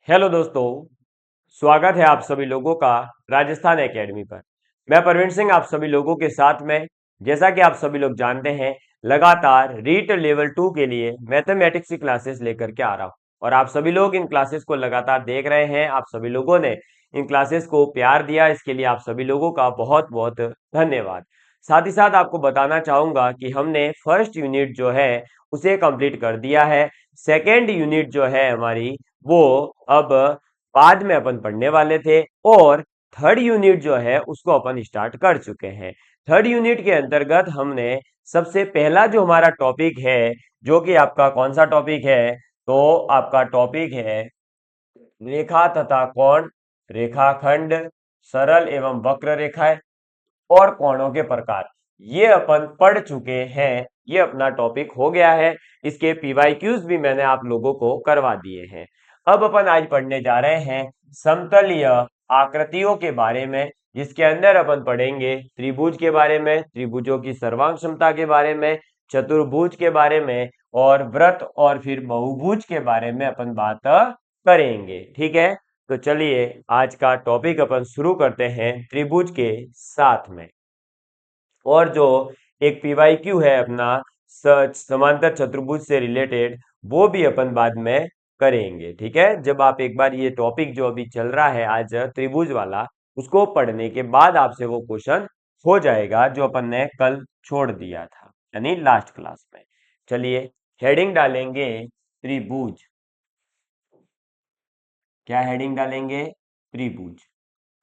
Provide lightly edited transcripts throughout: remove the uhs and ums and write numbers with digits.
Hello दोस्तों, स्वागत है आप सभी लोगों का राजस्थान एकेडमी पर। मैं प्रवीण सिंह आप सभी लोगों के साथ में, जैसा कि आप सभी लोग जानते हैं, लगातार रीट लेवल 2 के लिए मैथमेटिक्स की क्लासेस लेकर के आ रहा हूं और आप सभी लोग इन क्लासेस को लगातार देख रहे हैं। आप सभी लोगों ने इन क्लासेस को प्यार दिया, इसके लिए आप सभी लोगों का बहुत बहुत धन्यवाद। साथ ही साथ आपको बताना चाहूंगा कि हमने फर्स्ट यूनिट जो है उसे कंप्लीट कर दिया है। सेकेंड यूनिट जो है हमारी, वो अब बाद में अपन पढ़ने वाले थे और थर्ड यूनिट जो है उसको अपन स्टार्ट कर चुके हैं। थर्ड यूनिट के अंतर्गत हमने सबसे पहला जो हमारा टॉपिक है, जो कि आपका कौन सा टॉपिक है, तो आपका टॉपिक है रेखा तथा कोण, रेखाखंड, सरल एवं वक्र रेखाएं और कोणों के प्रकार। ये अपन पढ़ चुके हैं, ये अपना टॉपिक हो गया है। इसके पीवाईक्यूज भी मैंने आप लोगों को करवा दिए हैं। अब अपन आज पढ़ने जा रहे हैं समतलीय आकृतियों के बारे में, जिसके अंदर अपन पढ़ेंगे त्रिभुज के बारे में, त्रिभुजों की सर्वांग क्षमता के बारे में, चतुर्भुज के बारे में और वृत्त और फिर बहुभुज के बारे में अपन बात करेंगे। ठीक है, तो चलिए आज का टॉपिक अपन शुरू करते हैं त्रिभुज के साथ में। और जो एक पीवाईक्यू है अपना समांतर चतुर्भुज से रिलेटेड, वो भी अपन बाद में करेंगे। ठीक है, जब आप एक बार ये टॉपिक जो अभी चल रहा है आज त्रिभुज वाला, उसको पढ़ने के बाद आपसे वो क्वेश्चन हो जाएगा जो अपन ने कल छोड़ दिया था, यानी लास्ट क्लास में। चलिए हेडिंग डालेंगे त्रिभुज। क्या हेडिंग डालेंगे? त्रिभुज।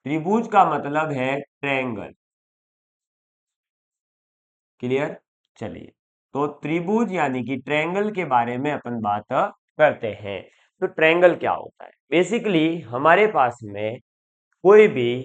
त्रिभुज का मतलब है ट्रायंगल। क्लियर? चलिए, तो त्रिभुज यानी कि ट्रायंगल के बारे में अपन बात करते हैं। तो ट्रायंगल क्या होता है? बेसिकली हमारे पास में कोई भी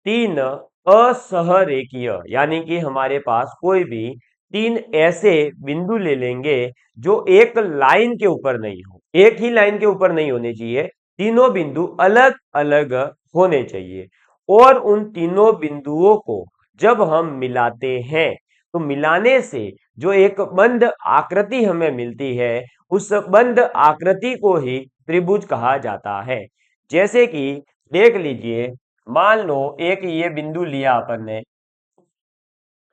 तीन असहरेखीय, यानी कि हमारे पास कोई भी तीन ऐसे बिंदु ले लेंगे जो एक लाइन के ऊपर नहीं हो, एक ही लाइन के ऊपर नहीं होने चाहिए, तीनों बिंदु अलग अलग होने चाहिए। और उन तीनों बिंदुओं को जब हम मिलाते हैं, तो मिलाने से जो एक बंद आकृति हमें मिलती है, उस बंद आकृति को ही त्रिभुज कहा जाता है। जैसे कि देख लीजिए, मान लो एक ये बिंदु लिया अपन ने,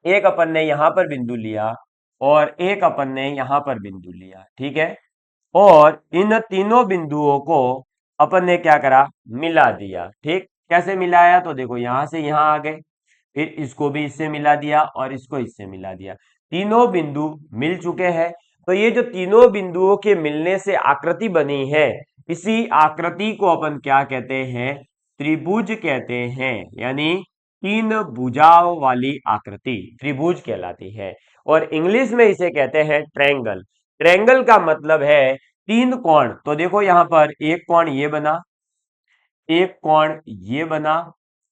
एक अपन ने यहां पर बिंदु लिया और एक अपन ने यहां पर बिंदु लिया। ठीक है, और इन तीनों बिंदुओं को अपन ने क्या करा? मिला दिया। ठीक, कैसे मिलाया? तो देखो, यहां से यहां आ गए, फिर इसको भी इससे मिला दिया और इसको इससे मिला दिया। तीनों बिंदु मिल चुके हैं। तो ये जो तीनों बिंदुओं के मिलने से आकृति बनी है, इसी आकृति को अपन क्या कहते हैं? त्रिभुज कहते हैं। यानी तीन भुजाओं वाली आकृति त्रिभुज कहलाती है। और इंग्लिश में इसे कहते हैं ट्रायंगल। ट्रायंगल का मतलब है तीन कोण। तो देखो, यहां पर एक कोण ये बना, एक कोण ये बना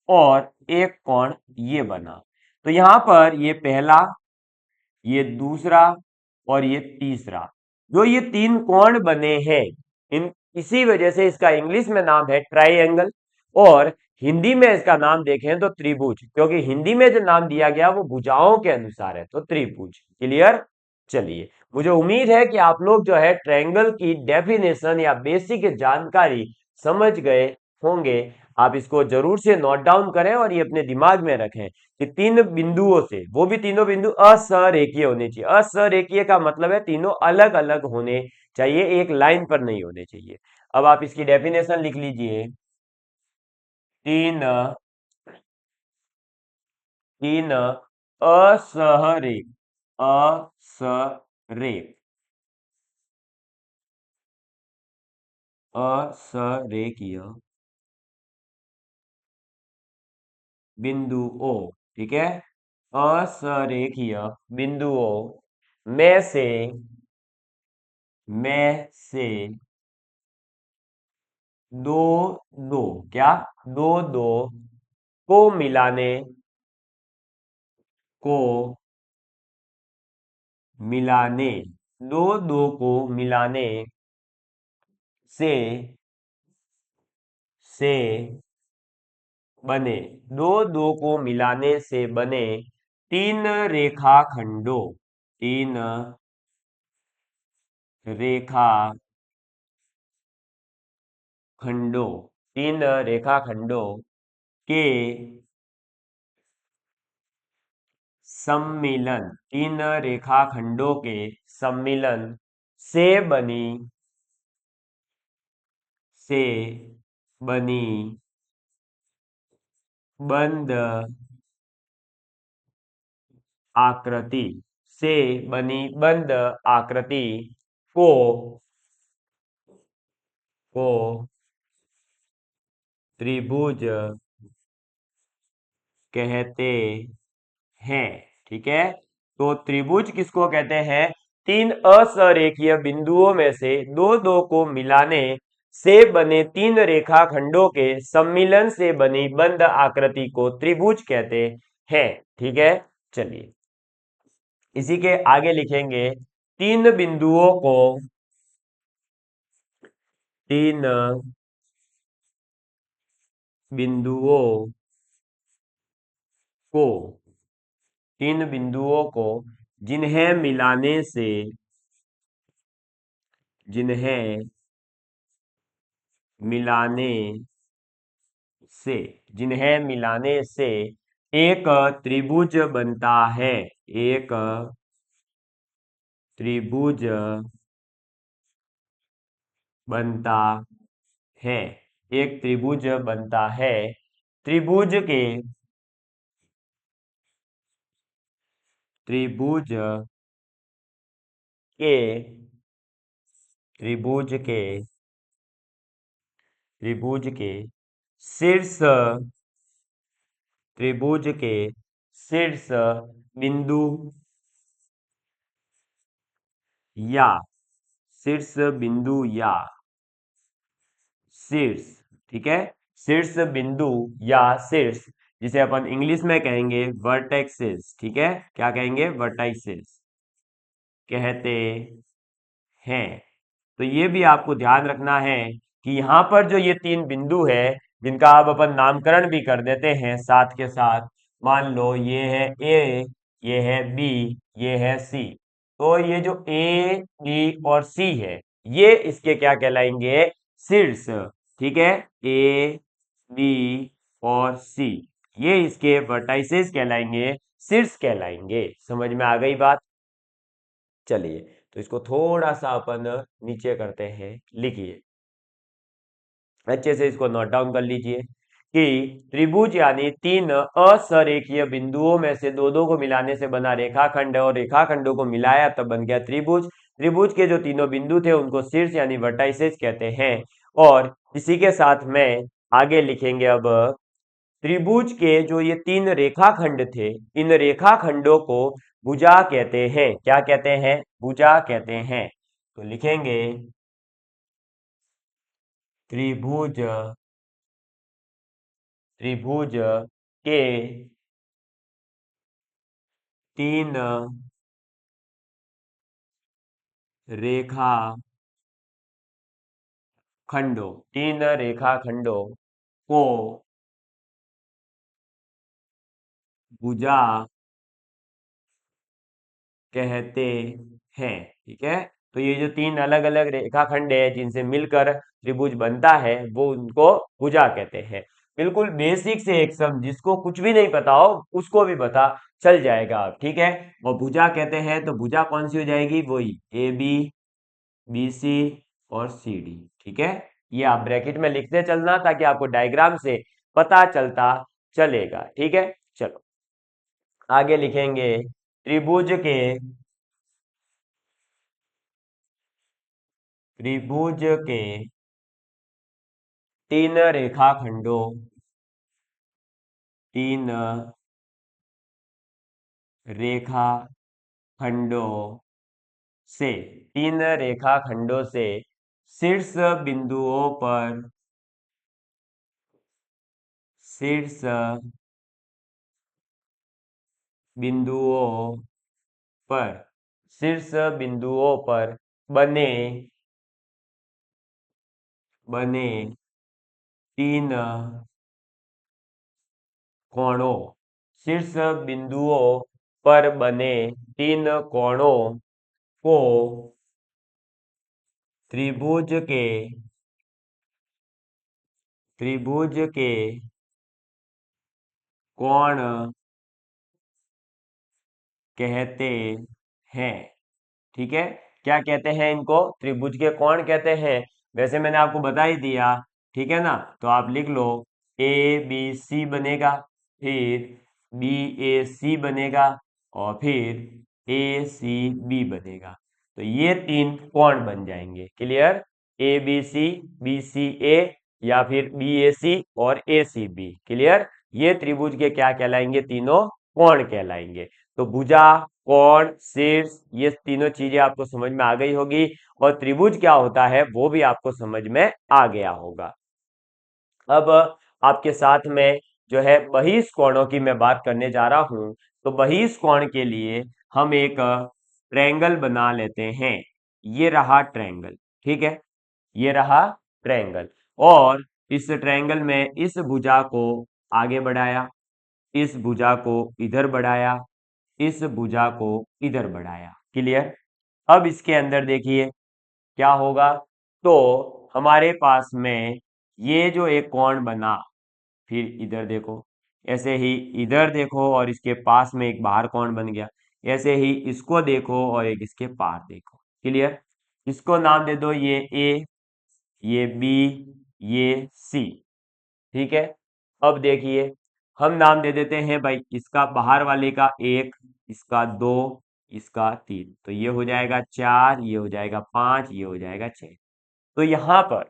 और एक कोण ये बना। तो यहां पर ये पहला, ये दूसरा और ये तीसरा, जो ये तीन कोण बने हैं, इन इसी वजह से इसका इंग्लिश में नाम है ट्राइएंगल। और हिंदी में इसका नाम देखें तो त्रिभुज, क्योंकि हिंदी में जो नाम दिया गया वो भुजाओं के अनुसार है, तो त्रिभुज। क्लियर? चलिए, मुझे उम्मीद है कि आप लोग जो है ट्रायंगल की डेफिनेशन या बेसिक जानकारी समझ गए होंगे। आप इसको जरूर से नोट डाउन करें और ये अपने दिमाग में रखें कि तीन बिंदुओं से, वो भी तीनों बिंदु असरेखीय होने चाहिए। असरेखीय का मतलब है तीनों अलग अलग होने चाहिए, एक लाइन पर नहीं होने चाहिए। अब आप इसकी डेफिनेशन लिख लीजिए। तीन तीन असहरेख असरेख असरेखीय बिंदुओं, ठीक है, असरेखीय बिंदुओं में से में से दो दो, क्या? दो दो को मिलाने को मिलाने दो दो को मिलाने से से बने, दो दो को मिलाने से बने तीन रेखाखंडों, तीन रेखा खंडों, तीन रेखाखंडों के सम्मिलन, तीन रेखाखंडों के सम्मिलन से बनी से बनी बंद आकृति, से बनी बंद आकृति को को त्रिभुज कहते हैं। ठीक है, तो त्रिभुज किसको कहते हैं? तीन असरेखीय बिंदुओं में से दो दो को मिलाने से बने तीन रेखाखंडों के सम्मिलन से बनी बंद आकृति को त्रिभुज कहते हैं। ठीक है, चलिए इसी के आगे लिखेंगे तीन बिंदुओं को, तीन बिंदुओं को, तीन बिंदुओं को जिन्हें मिलाने से, जिन्हें मिलाने से, जिन्हें मिलाने से एक त्रिभुज बनता है, एक त्रिभुज बनता है, एक त्रिभुज बनता है। त्रिभुज के, त्रिभुज के, त्रिभुज के, त्रिभुज के शीर्ष, त्रिभुज के शीर्ष बिंदु या शीर्ष बिंदु या शीर्ष, ठीक है, शीर्ष बिंदु या शीर्ष, जिसे अपन इंग्लिश में कहेंगे वर्टेक्सेस। ठीक है, क्या कहेंगे? वर्टाइसेस कहते हैं। तो ये भी आपको ध्यान रखना है कि यहाँ पर जो ये तीन बिंदु है, जिनका आप अपन नामकरण भी कर देते हैं साथ के साथ, मान लो ये है ए, ये है बी, ये है सी, तो ये जो ए बी और सी है, ये इसके क्या कहलाएंगे? शीर्ष। ठीक है, ए बी और सी, ये इसके वर्टाइसेस कहलाएंगे, शीर्ष कहलाएंगे। समझ में आ गई बात? चलिए, तो इसको थोड़ा सा अपन नीचे करते हैं, लिखिए अच्छे से, इसको नोट डाउन कर लीजिए कि त्रिभुज यानी तीन असरेखीय बिंदुओं में से दो दो को मिलाने से बना रेखाखंड, और रेखाखंडों को मिलाया तब बन गया त्रिभुज। त्रिभुज के जो तीनों बिंदु थे उनको शीर्ष यानी वर्टाइसेस कहते हैं। और इसी के साथ में आगे लिखेंगे अब, त्रिभुज के जो ये तीन रेखाखंड थे, इन रेखाखंडों को भुजा कहते हैं। क्या कहते हैं? भुजा कहते हैं। तो लिखेंगे त्रिभुज, त्रिभुज के तीन रेखा खंडों, तीन रेखाखंडों को भुजा कहते हैं। ठीक है, तो ये जो तीन अलग अलग रेखाखंड है जिनसे मिलकर त्रिभुज बनता है, वो उनको भुजा कहते हैं। बिल्कुल बेसिक से एक शब्द, जिसको कुछ भी नहीं पता हो उसको भी पता चल जाएगा। ठीक है, और भुजा कहते हैं तो भुजा कौन सी हो जाएगी? वही ए बी, बी सी और सी डी। ठीक है, ये आप ब्रैकेट में लिखते चलना ताकि आपको डायग्राम से पता चलता चलेगा। ठीक है, चलो आगे लिखेंगे त्रिभुज के, त्रिभुज के तीन रेखाखंडों, तीन रेखाखंडों से, तीन रेखाखंडों से शीर्ष बिंदुओं पर, शीर्ष बिंदुओं पर, शीर्ष बिंदुओं पर बने, बने तीन कोणों, शीर्ष बिंदुओं पर बने तीन कोणों को त्रिभुज के, त्रिभुज के कोण कहते हैं। ठीक है, क्या कहते हैं इनको? त्रिभुज के कोण कहते हैं। वैसे मैंने आपको बता ही दिया, ठीक है ना? तो आप लिख लो, ए बी सी बनेगा, फिर बी ए सी बनेगा, और फिर ए सी बी बनेगा। तो ये तीन कोण बन जाएंगे। क्लियर? ए बी सी ए, या फिर बी ए सी और ए सी बी। क्लियर? ये त्रिभुज के क्या कहलाएंगे? तीनों कोण कहलाएंगे। तो भुजा, कोण, शीर्ष, ये तीनों चीजें आपको समझ में आ गई होगी, और त्रिभुज क्या होता है वो भी आपको समझ में आ गया होगा। अब आपके साथ में जो है बहिष कोणों की मैं बात करने जा रहा हूं। तो बहिष कोण के लिए हम एक ट्रायंगल बना लेते हैं। ये रहा ट्रायंगल, ठीक है? ये रहा ट्रायंगल, और इस ट्रायंगल में इस भुजा को आगे बढ़ाया, इस भुजा को इधर बढ़ाया, इस भुजा को इधर बढ़ाया। क्लियर? अब इसके अंदर देखिए क्या होगा। तो हमारे पास में ये जो एक कोण बना, फिर इधर देखो, ऐसे ही इधर देखो, और इसके पास में एक बाहर कोण बन गया। ऐसे ही इसको देखो और एक इसके पार देखो। क्लियर? इसको नाम दे दो, ये ए, ये बी, ये सी। ठीक है? अब देखिए, हम नाम दे देते हैं भाई, इसका बाहर वाले का एक, इसका दो, इसका तीन। तो ये हो जाएगा चार, ये हो जाएगा पांच, ये हो जाएगा छह। तो यहां पर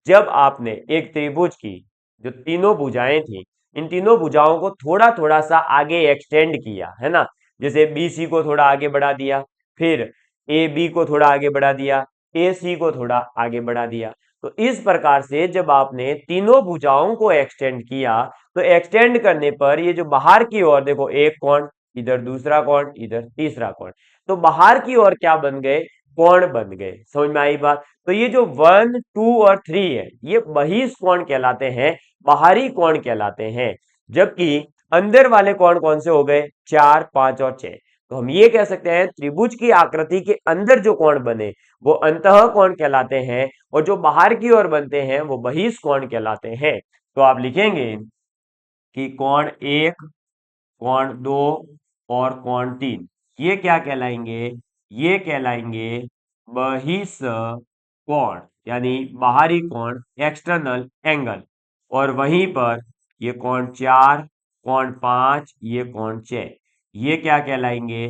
जब आपने एक त्रिभुज की जो तीनों भुजाएं थी, इन तीनों भुजाओं को थोड़ा थोड़ा सा आगे एक्सटेंड किया है ना, जैसे बी सी को थोड़ा आगे बढ़ा दिया, फिर ए बी को थोड़ा आगे बढ़ा दिया, ए सी को थोड़ा आगे बढ़ा दिया। तो इस प्रकार से जब आपने तीनों भुजाओं को एक्सटेंड किया, तो एक्सटेंड करने पर ये जो बाहर की ओर देखो, एक कोण, इधर दूसरा कोण, इधर तीसरा कोण, तो बाहर की ओर क्या बन गए? कोण बन गए। समझ में आई बात? तो ये जो 1, 2 और 3 है, ये बहिष कोण कहलाते हैं, बाहरी कोण कहलाते हैं। जबकि अंदर वाले कोण कौन से हो गए? 4, 5 और 6। तो हम ये कह सकते हैं त्रिभुज की आकृति के अंदर जो कोण बने वो अंतः कोण कहलाते हैं, और जो बाहर की ओर बनते हैं वो बहिष कोण कहलाते हैं। तो आप लिखेंगे कि कोण एक, कोण दो और कोण तीन, ये क्या कहलाएंगे? ये कहलाएंगे बहिष कोण, यानी बाहरी कोण, एक्सटर्नल एंगल। और वहीं पर ये कोण चार, कोण पांच, ये कोण छह, ये क्या कहलाएंगे?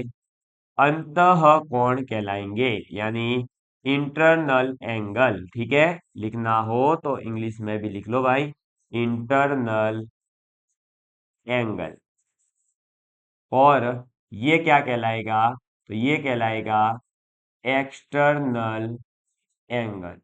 अंतः कोण कहलाएंगे, यानी इंटरनल एंगल। ठीक है? लिखना हो तो इंग्लिश में भी लिख लो भाई, इंटरनल एंगल। और ये क्या कहलाएगा? तो ये कहलाएगा एक्सटर्नल एंगल।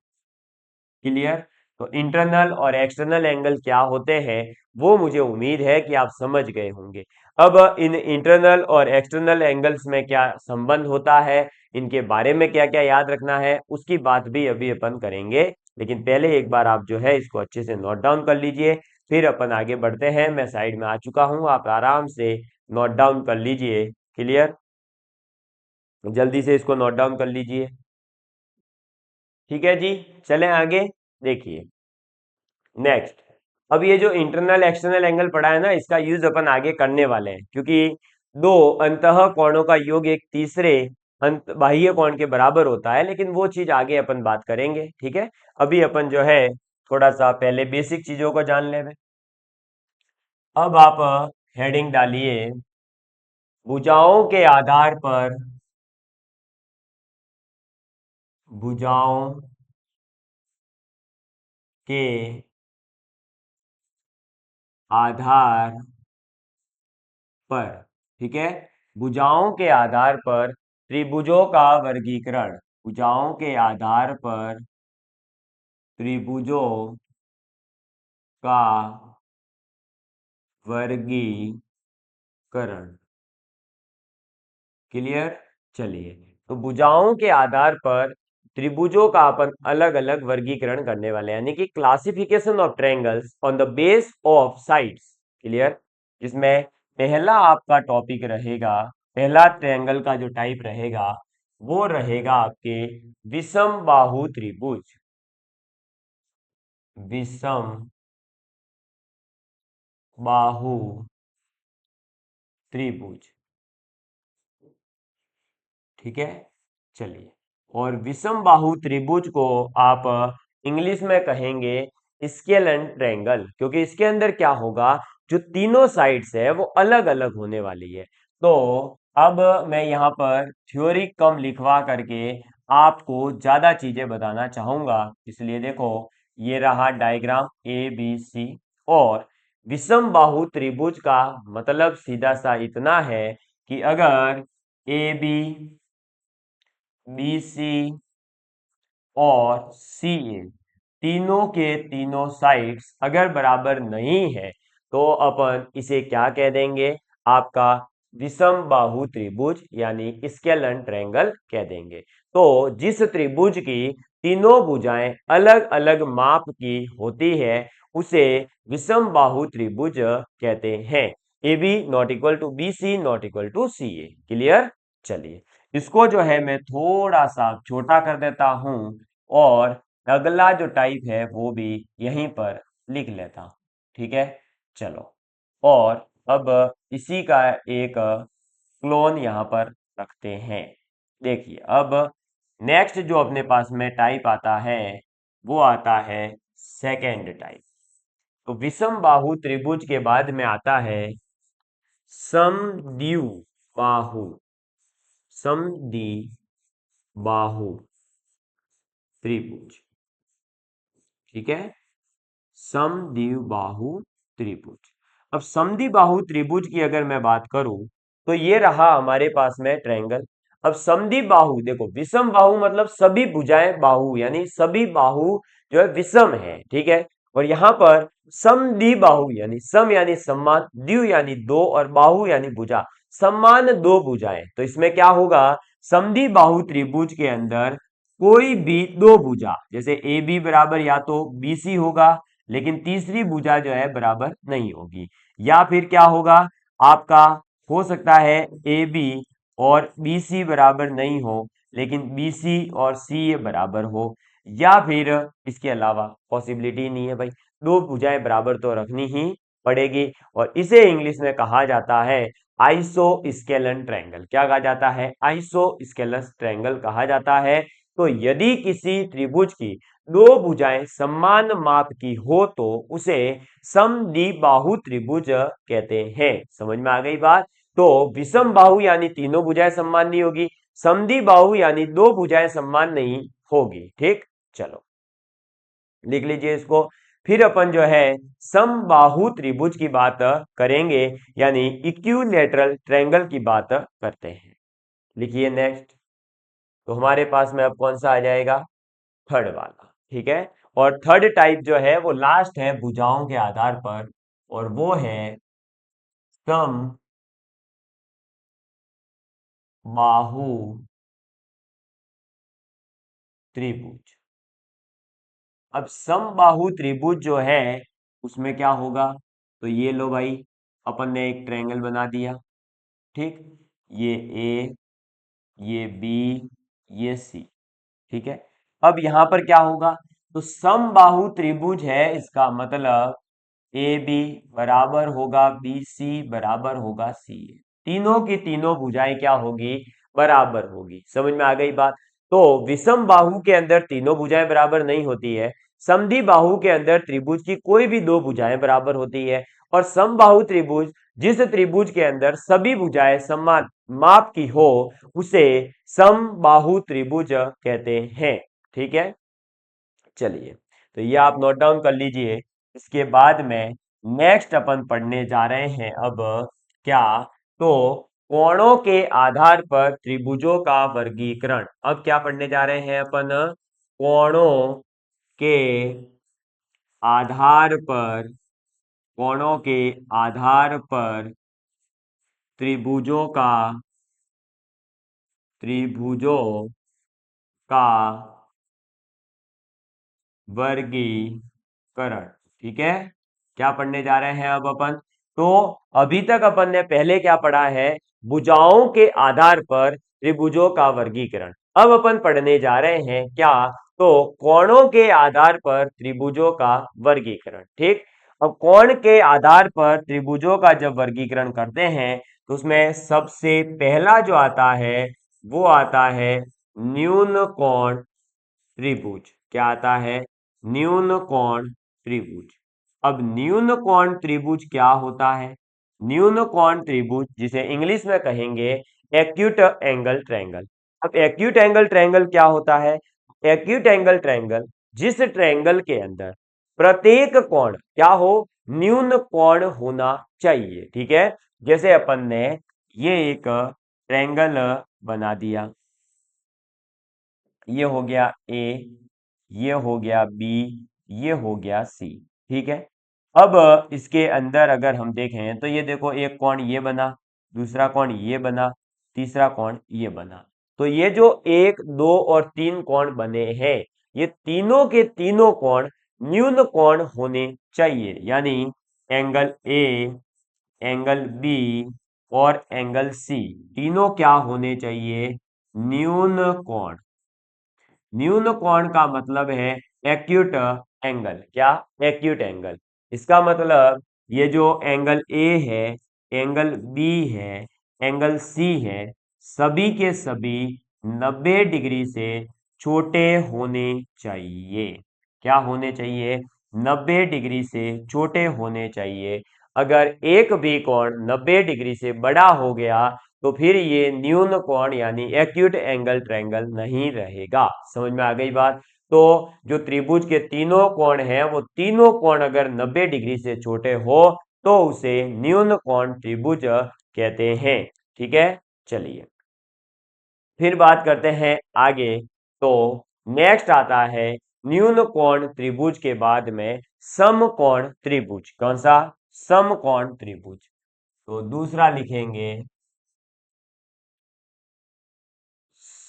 क्लियर? तो इंटरनल और एक्सटर्नल एंगल क्या होते हैं वो मुझे उम्मीद है कि आप समझ गए होंगे। अब इन इंटरनल और एक्सटर्नल एंगल्स में क्या संबंध होता है, इनके बारे में क्या क्या याद रखना है, उसकी बात भी अभी अपन करेंगे। लेकिन पहले एक बार आप जो है इसको अच्छे से नोट डाउन कर लीजिए, फिर अपन आगे बढ़ते हैं। मैं साइड में आ चुका हूं, आप आराम से नोट डाउन कर लीजिए। क्लियर? जल्दी से इसको नोट डाउन कर लीजिए। ठीक है जी, चलें आगे। देखिए नेक्स्ट, अब ये जो इंटरनल एक्सटर्नल एंगल पढ़ा है ना, इसका यूज अपन आगे करने वाले हैं, क्योंकि दो अंतः कोणों का योग एक तीसरे अंत बाह्य कोण के बराबर होता है, लेकिन वो चीज आगे अपन बात करेंगे। ठीक है? अभी अपन जो है थोड़ा सा पहले बेसिक चीजों को जान ले। अब आप हेडिंग डालिए, भुजाओं के आधार पर, भुजाओं के आधार पर, ठीक है, भुजाओं के आधार पर त्रिभुजों का वर्गीकरण, भुजाओं के आधार पर त्रिभुजों का वर्गीकरण। क्लियर? चलिए, तो भुजाओं के आधार पर त्रिभुजों का अपन अलग अलग वर्गीकरण करने वाले हैं, यानी कि classification of triangles on the base of sides. Clear? जिसमें पहला आपका टॉपिक रहेगा, पहला ट्रायंगल का जो टाइप रहेगा वो रहेगा आपके विषम बाहु त्रिभुज। विषम बाहु त्रिभुज। ठीक है, चलिए। और विषम बाहु त्रिभुज को आप इंग्लिश में कहेंगे स्केल एंड ट्रायंगल, क्योंकि इसके अंदर क्या होगा, जो तीनों साइड्स है वो अलग अलग होने वाली है। तो अब मैं यहाँ पर थ्योरी कम लिखवा करके आपको ज्यादा चीजें बताना चाहूंगा, इसलिए देखो ये रहा डायग्राम ABC। और विषम बाहु त्रिभुज का मतलब सीधा सा इतना है कि अगर AB, BC और CA तीनों के तीनों साइड्स अगर बराबर नहीं है तो अपन इसे क्या कह देंगे, आपका विषम बाहु त्रिभुज यानी स्केलन ट्रायंगल कह देंगे। तो जिस त्रिभुज की तीनों भुजाएं अलग अलग माप की होती है उसे विषम बाहु त्रिभुज कहते हैं। AB not equal to BC not equal to CA। Clear? चलिए, इसको जो है मैं थोड़ा सा छोटा कर देता हूं और अगला जो टाइप है वो भी यहीं पर लिख लेता हूं। ठीक है, चलो। और अब इसी का एक क्लोन यहां पर रखते हैं। देखिए, अब नेक्स्ट जो अपने पास में टाइप आता है वो आता है सेकेंड टाइप। तो विषम बाहु त्रिभुज के बाद में आता है समद्विबाहु बाहु, समद्विबाहु त्रिभुज। ठीक है, समद्विबाहु त्रिभुज। अब समद्विबाहु त्रिभुज की अगर मैं बात करूं तो ये रहा हमारे पास में ट्रायंगल। अब समद्विबाहु देखो, विषम बाहु मतलब सभी भुजाएं बाहु यानी सभी बाहु जो है विषम है। ठीक है, और यहां पर समद्विबाहु यानी सम यानी समान, द्वि यानी दो और बाहु यानी भुजा, समान दो भुजाएं। तो इसमें क्या होगा, समद्विबाहु त्रिभुज के अंदर कोई भी दो भुजा, जैसे ए बी बराबर या तो BC होगा लेकिन तीसरी भुजा जो है बराबर नहीं होगी, या फिर क्या होगा आपका, हो सकता है AB और BC बराबर नहीं हो लेकिन BC और CA बराबर हो, या फिर इसके अलावा पॉसिबिलिटी नहीं है भाई, दो भुजाएं बराबर तो रखनी ही पड़ेगी। और इसे इंग्लिश में कहा जाता है आइसोस्केलन ट्रायंगल। क्या कहा जाता है, आइसोस्केलन ट्रायंगल कहा जाता है। तो यदि किसी त्रिभुज की दो भुजाएं समान माप की हो तो उसे समद्विबाहु त्रिभुज कहते हैं। समझ में आ गई बात? तो विषम बाहु यानी तीनों भुजाएं समान नहीं होगी, समद्विबाहु यानी दो भुजाएं समान नहीं होगी। ठीक, चलो लिख लीजिए इसको। फिर अपन जो है समबाहु त्रिभुज की बात करेंगे यानी इक्विलैटरल ट्रायंगल की बात करते हैं। लिखिए नेक्स्ट। तो हमारे पास में अब कौन सा आ जाएगा, थर्ड वाला। ठीक है, और थर्ड टाइप जो है वो लास्ट है भुजाओं के आधार पर, और वो है सम बाहु त्रिभुज। अब समबाहु त्रिभुज जो है उसमें क्या होगा, तो ये लो भाई, अपन ने एक ट्रायंगल बना दिया। ठीक, ये ए, ये बी, ये सी। ठीक है, अब यहां पर क्या होगा, तो समबाहु त्रिभुज है, इसका मतलब ए बी बराबर होगा बी सी बराबर होगा सी ए, तीनों की तीनों भुजाएं क्या होगी, बराबर होगी। समझ में आ गई बात? तो विषम बाहु के अंदर तीनों भुजाएं बराबर नहीं होती है, समद्वि बाहु के अंदर त्रिभुज की कोई भी दो भुजाएं बराबर होती है, और समबाहु त्रिभुज जिस त्रिभुज के अंदर सभी भुजाएं समान माप की हो उसे समबाहु त्रिभुज कहते हैं। ठीक है, चलिए, तो ये आप नोट डाउन कर लीजिए। इसके बाद में नेक्स्ट अपन पढ़ने जा रहे हैं अब क्या, तो कोणों के आधार पर त्रिभुजों का वर्गीकरण। अब क्या पढ़ने जा रहे हैं अपन, कोणों के आधार पर, कोणों के आधार पर त्रिभुजों का, त्रिभुजों का वर्गीकरण। ठीक है, क्या पढ़ने जा रहे हैं अब अपन, तो अभी तक अपन ने पहले क्या पढ़ा है, भुजाओं के आधार पर त्रिभुजों का वर्गीकरण। अब अपन पढ़ने जा रहे हैं क्या, तो कोणों के आधार पर त्रिभुजों का वर्गीकरण। ठीक, अब कोण के आधार पर त्रिभुजों का जब वर्गीकरण करते हैं तो उसमें सबसे पहला जो आता है वो आता है न्यून कोण त्रिभुज। क्या आता है? न्यून कोण त्रिभुज। अब न्यून कोण त्रिभुज क्या होता है? न्यून कोण त्रिभुज जिसे इंग्लिश में कहेंगे एक्यूट एंगल ट्रायंगल। अब एक्यूट एंगल ट्रायंगल क्या होता है? एक्यूट एंगल ट्रायंगल जिस ट्रायंगल के अंदर प्रत्येक कोण क्या हो? न्यून कोण होना चाहिए। ठीक है, जैसे अपन ने ये एक ट्रायंगल बना दिया, ये हो गया ए, ये हो गया बी, ये हो गया सी। ठीक है, अब इसके अंदर अगर हम देखें तो ये देखो एक कोण ये बना, दूसरा कोण ये बना, तीसरा कोण ये बना। तो ये जो एक, दो और तीन कोण बने हैं ये तीनों के तीनों कोण न्यून कोण होने चाहिए, यानी एंगल ए, एंगल बी और एंगल सी तीनों क्या होने चाहिए? न्यून कोण। न्यून कोण का मतलब है एक्यूट एंगल। क्या? Acute angle. इसका मतलब ये जो एंगल ए है, एंगल बी है, एंगल सी है, सभी के सभी 90 डिग्री से छोटे होने चाहिए। क्या होने चाहिए? 90 डिग्री से छोटे होने चाहिए। अगर एक भी कोण 90 डिग्री से बड़ा हो गया तो फिर ये न्यून कोण यानी एक्यूट एंगल ट्रायंगल नहीं रहेगा। समझ में आ गई बात? तो जो त्रिभुज के तीनों कोण हैं वो तीनों कोण अगर 90 डिग्री से छोटे हो तो उसे न्यून कोण त्रिभुज कहते हैं। ठीक है, चलिए फिर बात करते हैं आगे। तो नेक्स्ट आता है न्यून कोण त्रिभुज के बाद में समकोण त्रिभुज। कौन सा? समकोण त्रिभुज। तो दूसरा लिखेंगे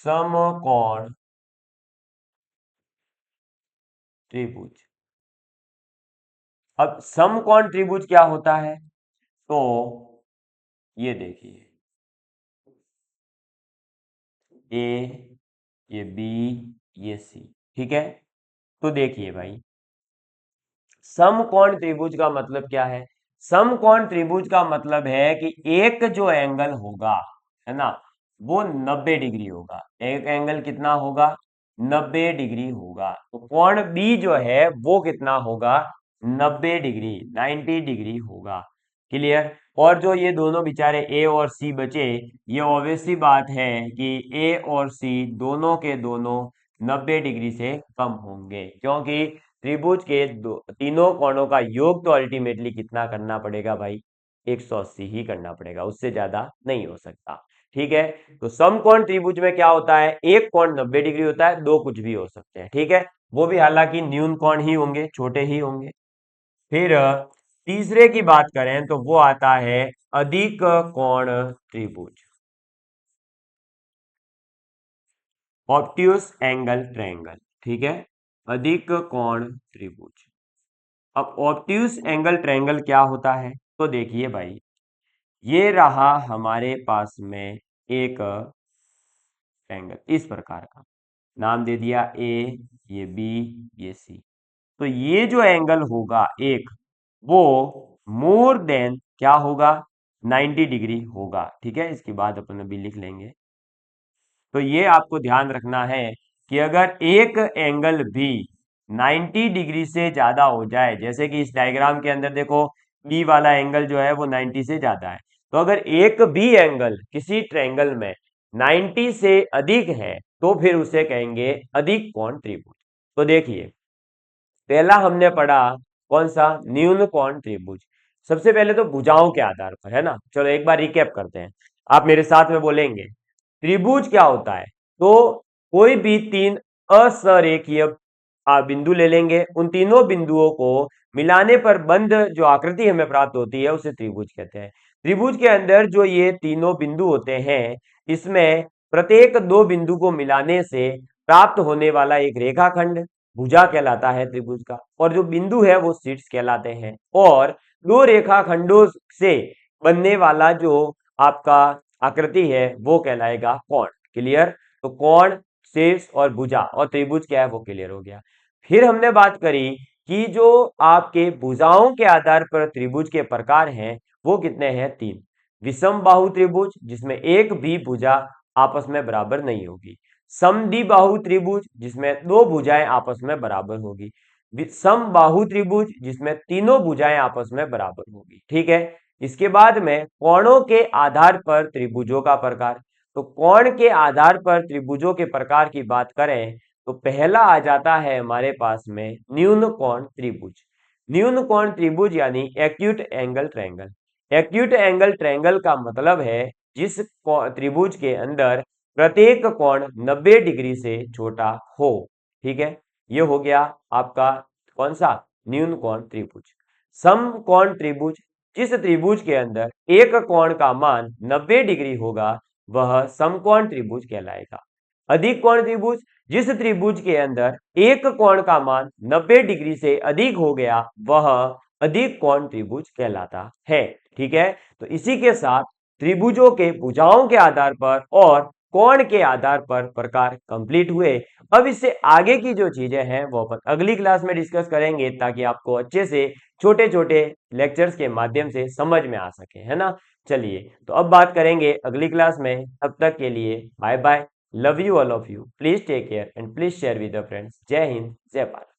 समकोण त्रिभुज। अब समकोण त्रिभुज क्या होता है? तो ये देखिए, ए, ये बी, ये सी। ठीक है, तो देखिए भाई, समकोण त्रिभुज का मतलब क्या है? समकोण त्रिभुज का मतलब है कि एक जो एंगल होगा, है ना, वो 90 डिग्री होगा। एक एंगल कितना होगा? 90 डिग्री होगा। तो कोण बी जो है वो कितना होगा? 90 डिग्री, 90 डिग्री होगा। क्लियर? और जो ये दोनों बेचारे ए और सी बचे, ये ऑब्वियस सी बात है कि ए और सी दोनों के दोनों 90 डिग्री से कम होंगे, क्योंकि त्रिभुज के तीनों कोणों का योग तो अल्टीमेटली कितना करना पड़ेगा भाई? 180 ही करना पड़ेगा, उससे ज्यादा नहीं हो सकता। ठीक है, तो समकोण त्रिभुज में क्या होता है? एक कोण 90 डिग्री होता है, दो कुछ भी हो सकते हैं। ठीक है, वो भी हालांकि न्यून कोण ही होंगे, छोटे ही होंगे। फिर तीसरे की बात करें तो वो आता है अधिक कोण त्रिभुज, ऑब्ट्यूज एंगल ट्रायंगल। ठीक है, अधिक कोण त्रिभुज। अब ऑब्ट्यूज एंगल ट्रायंगल क्या होता है? तो देखिए भाई, ये रहा हमारे पास में एक ट्रायंगल इस प्रकार का, नाम दे दिया ए, ये बी, ये सी। तो ये जो एंगल होगा एक, वो मोर देन क्या होगा? 90 डिग्री होगा। ठीक है, इसके बाद अपन अभी लिख लेंगे। तो ये आपको ध्यान रखना है कि अगर एक एंगल भी 90 डिग्री से ज्यादा हो जाए, जैसे कि इस डायग्राम के अंदर देखो बी वाला एंगल जो है वो 90 से ज्यादा है, तो अगर एक भी एंगल किसी ट्रायंगल में 90 से अधिक है तो फिर उसे कहेंगे अधिक कोण त्रिभुज। तो देखिए, पहला हमने पढ़ा कौन सा? न्यून कोण त्रिभुज। सबसे पहले तो भुजाओं के आधार पर, है ना। चलो एक बार रिकैप करते हैं, आप मेरे साथ में बोलेंगे। त्रिभुज क्या होता है? तो कोई भी तीन असरेखीय बिंदु ले लेंगे, उन तीनों बिंदुओं को मिलाने पर बंध जो आकृति हमें प्राप्त होती है उसे त्रिभुज कहते हैं। त्रिभुज के अंदर जो ये तीनों बिंदु होते हैं, इसमें प्रत्येक दो बिंदु को मिलाने से प्राप्त होने वाला एक रेखाखंड भुजा कहलाता है त्रिभुज का, और जो बिंदु है वो शीर्ष कहलाते हैं। और दो रेखाखंडों से बनने वाला जो आपका आकृति है वो कहलाएगा कोण। क्लियर? तो कोण, शीर्ष और भुजा और त्रिभुज क्या है वो क्लियर हो गया। फिर हमने बात करी कि जो आपके भुजाओं के आधार पर त्रिभुज के प्रकार हैं वो कितने हैं? 3। विषम बाहु त्रिभुज जिसमें एक भी भुजा आपस में बराबर नहीं होगी, समद्विबाहु त्रिभुज जिसमें दो भुजाएं आपस में बराबर होगी, समबाहु त्रिभुज जिसमें तीनों भुजाएं आपस में बराबर होगी। ठीक है, इसके बाद में कोणों के आधार पर त्रिभुजों का प्रकार। तो कोण के आधार पर त्रिभुजों के प्रकार की बात करें तो पहला आ जाता है हमारे पास में न्यून कोण त्रिभुज। न्यून कोण त्रिभुज यानी acute angle triangle. Acute angle triangle का मतलब है जिस त्रिभुज के अंदर प्रत्येक कोण 90 डिग्री से छोटा हो। ठीक है, ये हो गया आपका कौन सा? न्यून कोण त्रिभुज। समकोण त्रिभुज, जिस त्रिभुज के अंदर एक कोण का मान 90 डिग्री होगा वह समकोण त्रिभुज कहलाएगा। अधिक कोण त्रिभुज, जिस त्रिभुज के अंदर एक कोण का मान 90 डिग्री से अधिक हो गया वह अधिक कोण त्रिभुज कहलाता है। ठीक है, तो इसी के साथ त्रिभुजों के भुजाओं के आधार पर और कोण के आधार पर प्रकार कंप्लीट हुए। अब इससे आगे की जो चीजें हैं वो अपन अगली क्लास में डिस्कस करेंगे ताकि आपको अच्छे से छोटे छोटे लेक्चर्स के माध्यम से समझ में आ सके, है ना। चलिए, तो अब बात करेंगे अगली क्लास में। तब तक के लिए bye bye, love you all of you, please take care and please share with your friends. जय हिंद, जय भारत।